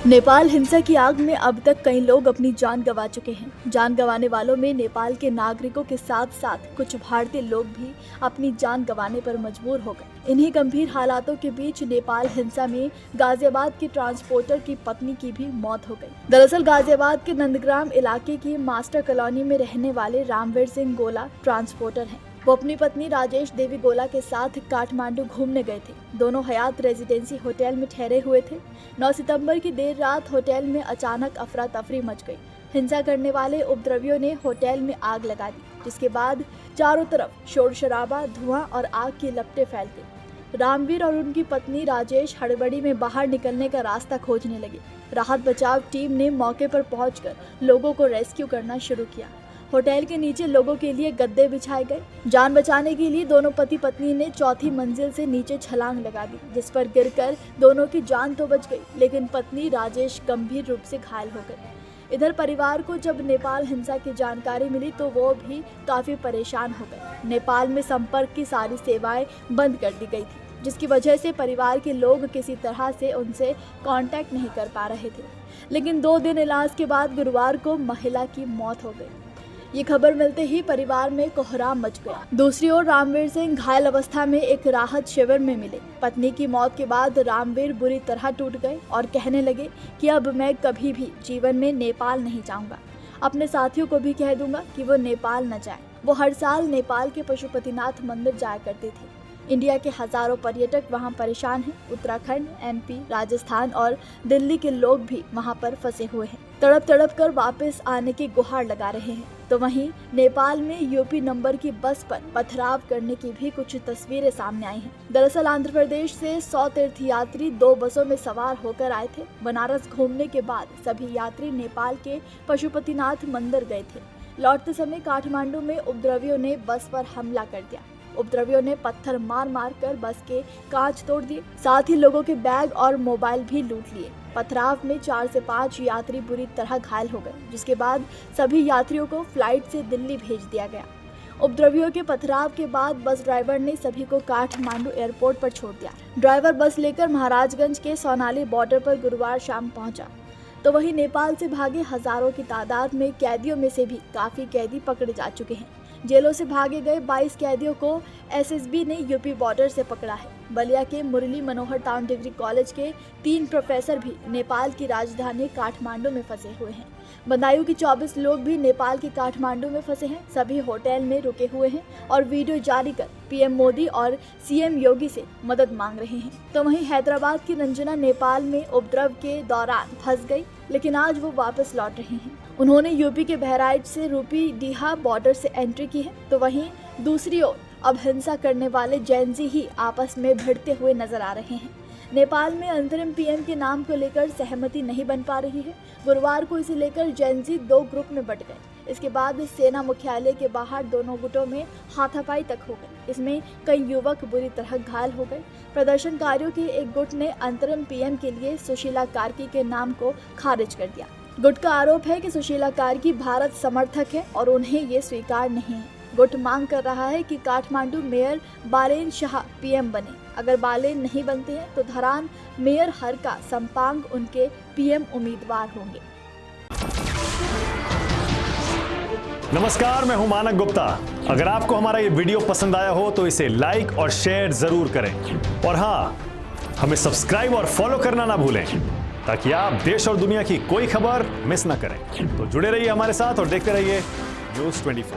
नेपाल हिंसा की आग में अब तक कई लोग अपनी जान गंवा चुके हैं। जान गंवाने वालों में नेपाल के नागरिकों के साथ साथ कुछ भारतीय लोग भी अपनी जान गंवाने पर मजबूर हो गए। इन्हीं गंभीर हालातों के बीच नेपाल हिंसा में गाजियाबाद के ट्रांसपोर्टर की पत्नी की भी मौत हो गई। दरअसल गाजियाबाद के नंदग्राम इलाके की मास्टर कॉलोनी में रहने वाले रामवीर सिंह गोला ट्रांसपोर्टर हैं। वो अपनी पत्नी राजेश देवी गोला के साथ काठमांडू घूमने गए थे। दोनों हयात रेजिडेंसी होटल में ठहरे हुए थे। 9 सितंबर की देर रात होटल में अचानक अफरा तफरी मच गई। हिंसा करने वाले उपद्रवियों ने होटल में आग लगा दी, जिसके बाद चारों तरफ शोर शराबा, धुआं और आग की लपटें फैल गई। रामवीर और उनकी पत्नी राजेश हड़बड़ी में बाहर निकलने का रास्ता खोजने लगे। राहत बचाव टीम ने मौके पर पहुंचकर लोगों को रेस्क्यू करना शुरू किया। होटल के नीचे लोगों के लिए गद्दे बिछाए गए। जान बचाने के लिए दोनों पति पत्नी ने चौथी मंजिल से नीचे छलांग लगा दी, जिस पर गिरकर दोनों की जान तो बच गई, लेकिन पत्नी राजेश गंभीर रूप से घायल हो गए। इधर परिवार को जब नेपाल हिंसा की जानकारी मिली तो वो भी काफी परेशान हो गए। नेपाल में संपर्क की सारी सेवाएं बंद कर दी गई थी, जिसकी वजह से परिवार के लोग किसी तरह से उनसे कांटेक्ट नहीं कर पा रहे थे। लेकिन 2 दिन इलाज के बाद गुरुवार को महिला की मौत हो गई। ये खबर मिलते ही परिवार में कोहराम मच गया। दूसरी ओर रामवीर सिंह घायल अवस्था में एक राहत शिविर में मिले। पत्नी की मौत के बाद रामवीर बुरी तरह टूट गए और कहने लगे कि अब मैं कभी भी जीवन में नेपाल नहीं जाऊंगा। अपने साथियों को भी कह दूंगा कि वो नेपाल न जाए। वो हर साल नेपाल के पशुपतिनाथ मंदिर जाया करते थे। इंडिया के हजारों पर्यटक वहां परेशान हैं। उत्तराखंड, एमपी, राजस्थान और दिल्ली के लोग भी वहां पर फंसे हुए हैं। तड़प तड़प कर वापस आने की गुहार लगा रहे हैं। तो वहीं नेपाल में यूपी नंबर की बस पर पथराव करने की भी कुछ तस्वीरें सामने आई हैं। दरअसल आंध्र प्रदेश से 100 तीर्थयात्री 2 बसों में सवार होकर आए थे। बनारस घूमने के बाद सभी यात्री नेपाल के पशुपतिनाथ मंदिर गए थे। लौटते समय काठमांडू में उपद्रवियों ने बस पर हमला कर दिया। उपद्रवियों ने पत्थर मार मार कर बस के कांच तोड़ दिए, साथ ही लोगों के बैग और मोबाइल भी लूट लिए। पथराव में 4 से 5 यात्री बुरी तरह घायल हो गए, जिसके बाद सभी यात्रियों को फ्लाइट से दिल्ली भेज दिया गया। उपद्रवियों के पथराव के बाद बस ड्राइवर ने सभी को काठमांडू एयरपोर्ट पर छोड़ दिया। ड्राइवर बस लेकर महाराजगंज के सोनाली बॉर्डर पर गुरुवार शाम पहुंचा। तो वहीं नेपाल से भागे हजारों की तादाद में कैदियों में से भी काफी कैदी पकड़े जा चुके हैं। जेलों से भागे गए 22 कैदियों को एसएसबी ने यूपी बॉर्डर से पकड़ा है। बलिया के Murli Manohar town degree college के 3 प्रोफेसर भी नेपाल की राजधानी काठमांडू में फंसे हुए हैं। बदायूं के 24 लोग भी नेपाल के काठमांडू में फंसे हैं। सभी होटल में रुके हुए हैं और वीडियो जारी कर पीएम मोदी और सीएम योगी से मदद मांग रहे हैं। तो वहीं हैदराबाद की रंजना नेपाल में उपद्रव के दौरान फंस गई, लेकिन आज वो वापस लौट रही हैं। उन्होंने यूपी के बहराइच से रूपी डीहा बॉर्डर से एंट्री की है। तो वहीं दूसरी ओर अब हिंसा करने वाले जैनजी ही आपस में भिड़ते हुए नजर आ रहे हैं। नेपाल में अंतरिम पीएम के नाम को लेकर सहमति नहीं बन पा रही है। गुरुवार को इसे लेकर जैनजी 2 ग्रुप में बंट गए। इसके बाद सेना मुख्यालय के बाहर दोनों गुटों में हाथापाई तक हो गई। इसमें कई युवक बुरी तरह घायल हो गए। प्रदर्शनकारियों के एक गुट ने अंतरिम पीएम के लिए सुशीला कार्की के नाम को खारिज कर दिया। गुट का आरोप है कि सुशीला कार्की भारत समर्थक है और उन्हें ये स्वीकार नहीं है। गुट मांग कर रहा है कि काठमांडू मेयर बालेन शाह पीएम बने। अगर बालेन नहीं बनते हैं तो धरान मेयर हरका संपांग उनके पीएम उम्मीदवार होंगे। नमस्कार, मैं हूं मानक गुप्ता। अगर आपको हमारा ये वीडियो पसंद आया हो तो इसे लाइक और शेयर जरूर करें। और हाँ, हमें सब्सक्राइब और फॉलो करना ना भूलें, ताकि आप देश और दुनिया की कोई खबर मिस ना करें। तो जुड़े रहिए हमारे साथ और देखते रहिए News 24।